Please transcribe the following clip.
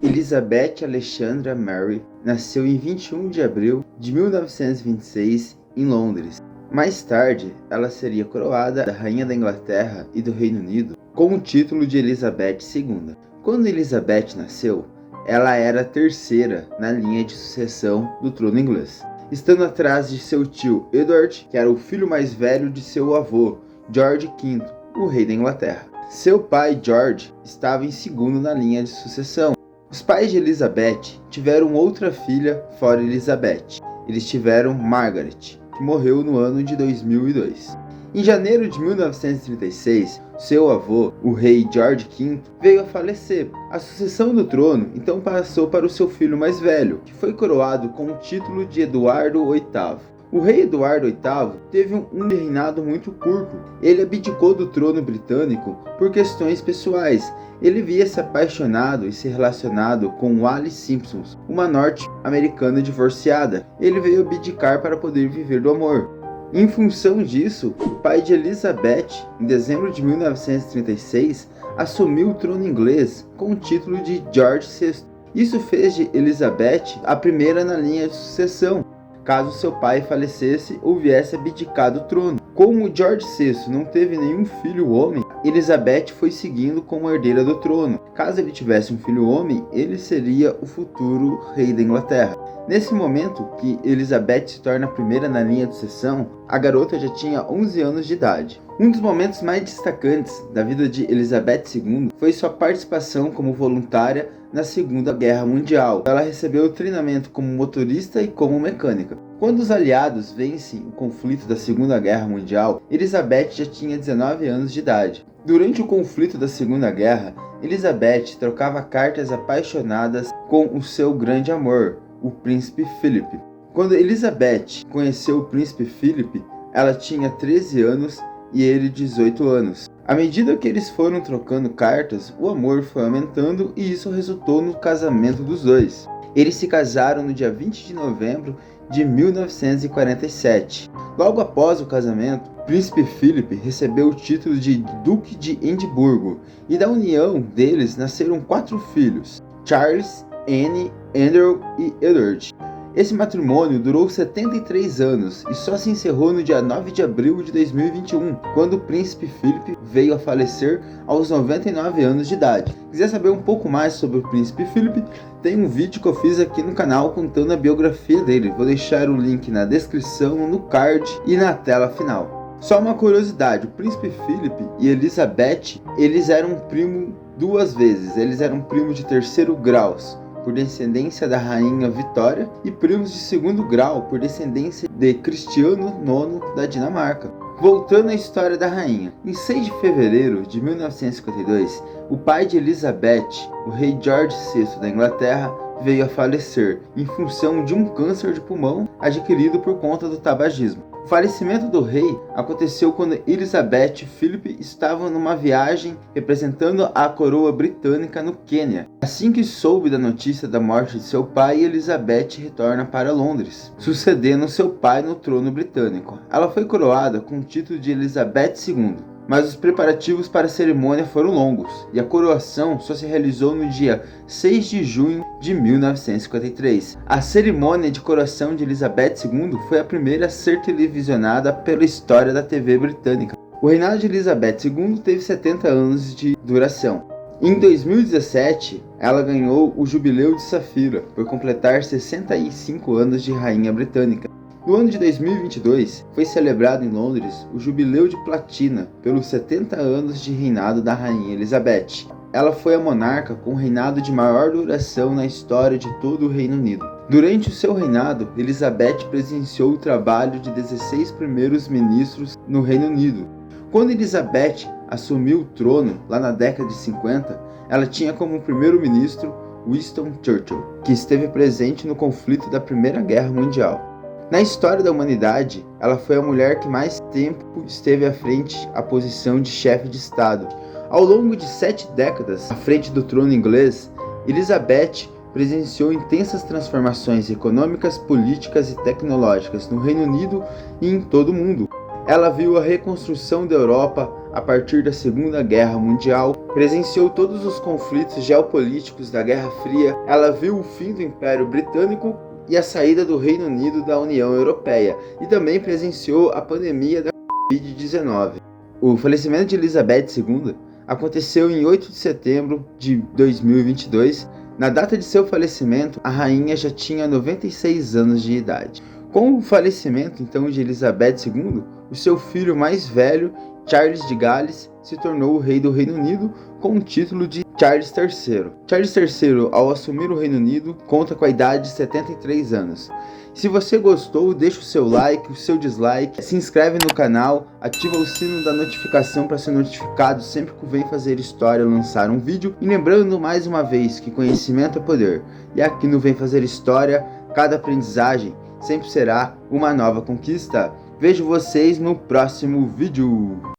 Elizabeth Alexandra Mary nasceu em 21 de abril de 1926 em Londres. Mais tarde, ela seria coroada Rainha da Inglaterra e do Reino Unido com o título de Elizabeth II. Quando Elizabeth nasceu, ela era a terceira na linha de sucessão do trono inglês, estando atrás de seu tio Edward, que era o filho mais velho de seu avô, George V, o rei da Inglaterra. Seu pai, George, estava em segundo na linha de sucessão. Os pais de Elizabeth tiveram outra filha fora Elizabeth. Eles tiveram Margaret, que morreu no ano de 2002. Em janeiro de 1936, seu avô, o rei George V, veio a falecer. A sucessão do trono então passou para o seu filho mais velho, que foi coroado com o título de Eduardo VIII. O rei Eduardo VIII teve um reinado muito curto. Ele abdicou do trono britânico por questões pessoais. Ele via se apaixonado e se relacionado com Wallis Simpson, uma norte-americana divorciada. Ele veio abdicar para poder viver do amor. Em função disso, o pai de Elizabeth, em dezembro de 1936, assumiu o trono inglês com o título de George VI. Isso fez de Elizabeth a primeira na linha de sucessão, caso seu pai falecesse ou viesse abdicar do trono. Como George VI não teve nenhum filho homem, Elizabeth foi seguindo como herdeira do trono. Caso ele tivesse um filho homem, ele seria o futuro rei da Inglaterra. Nesse momento que Elizabeth se torna a primeira na linha de sucessão, a garota já tinha 11 anos de idade. Um dos momentos mais destacantes da vida de Elizabeth II foi sua participação como voluntária na Segunda Guerra Mundial. Ela recebeu treinamento como motorista e como mecânica. Quando os aliados vencem o conflito da Segunda Guerra Mundial, Elizabeth já tinha 19 anos de idade. Durante o conflito da Segunda Guerra, Elizabeth trocava cartas apaixonadas com o seu grande amor, o príncipe Philip. Quando Elizabeth conheceu o príncipe Philip, ela tinha 13 anos e ele 18 anos. À medida que eles foram trocando cartas, o amor foi aumentando e isso resultou no casamento dos dois. Eles se casaram no dia 20 de novembro de 1947. Logo após o casamento, o príncipe Philip recebeu o título de Duque de Edimburgo e da união deles nasceram 4 filhos: Charles, Anne, Andrew e Edward. Esse matrimônio durou 73 anos e só se encerrou no dia 9 de abril de 2021, quando o príncipe Philip veio a falecer aos 99 anos de idade. Se quiser saber um pouco mais sobre o príncipe Philip, tem um vídeo que eu fiz aqui no canal contando a biografia dele. Vou deixar o link na descrição, no card e na tela final. Só uma curiosidade, o príncipe Philip e Elizabeth, eles eram primos 2 vezes. Eles eram primos de 3º grau, por descendência da rainha Vitória, e primos de 2º grau, por descendência de Cristiano IX da Dinamarca. Voltando à história da rainha, em 6 de fevereiro de 1952, o pai de Elizabeth, o rei George VI da Inglaterra, veio a falecer em função de um câncer de pulmão adquirido por conta do tabagismo. O falecimento do rei aconteceu quando Elizabeth e Philip estavam numa viagem representando a coroa britânica no Quênia. Assim que soube da notícia da morte de seu pai, Elizabeth retorna para Londres, sucedendo seu pai no trono britânico. Ela foi coroada com o título de Elizabeth II, mas os preparativos para a cerimônia foram longos, e a coroação só se realizou no dia 6 de junho de 1953. A cerimônia de coroação de Elizabeth II foi a primeira a ser televisionada pela história da TV britânica. O reinado de Elizabeth II teve 70 anos de duração. Em 2017, ela ganhou o Jubileu de Safira, por completar 65 anos de rainha britânica. No ano de 2022, foi celebrado em Londres o Jubileu de Platina pelos 70 anos de reinado da Rainha Elizabeth. Ela foi a monarca com o reinado de maior duração na história de todo o Reino Unido. Durante o seu reinado, Elizabeth presenciou o trabalho de 16 primeiros ministros no Reino Unido. Quando Elizabeth assumiu o trono, lá na década de 50, ela tinha como primeiro-ministro Winston Churchill, que esteve presente no conflito da Primeira Guerra Mundial. Na história da humanidade, ela foi a mulher que mais tempo esteve à frente à posição de chefe de Estado. Ao longo de 7 décadas à frente do trono inglês, Elizabeth presenciou intensas transformações econômicas, políticas e tecnológicas no Reino Unido e em todo o mundo. Ela viu a reconstrução da Europa a partir da Segunda Guerra Mundial, presenciou todos os conflitos geopolíticos da Guerra Fria, ela viu o fim do Império Britânico e a saída do Reino Unido da União Europeia, e também presenciou a pandemia da Covid-19. O falecimento de Elizabeth II aconteceu em 8 de setembro de 2022. Na data de seu falecimento, a rainha já tinha 96 anos de idade. Com o falecimento então de Elizabeth II, o seu filho mais velho, Charles de Gales, se tornou o rei do Reino Unido com o título de Charles III. Charles III, ao assumir o Reino Unido, conta com a idade de 73 anos. Se você gostou, deixa o seu like, o seu dislike, se inscreve no canal, ativa o sino da notificação para ser notificado sempre que Vem Fazer História lançar um vídeo. E lembrando mais uma vez que conhecimento é poder. E aqui no Vem Fazer História, cada aprendizagem sempre será uma nova conquista. Vejo vocês no próximo vídeo.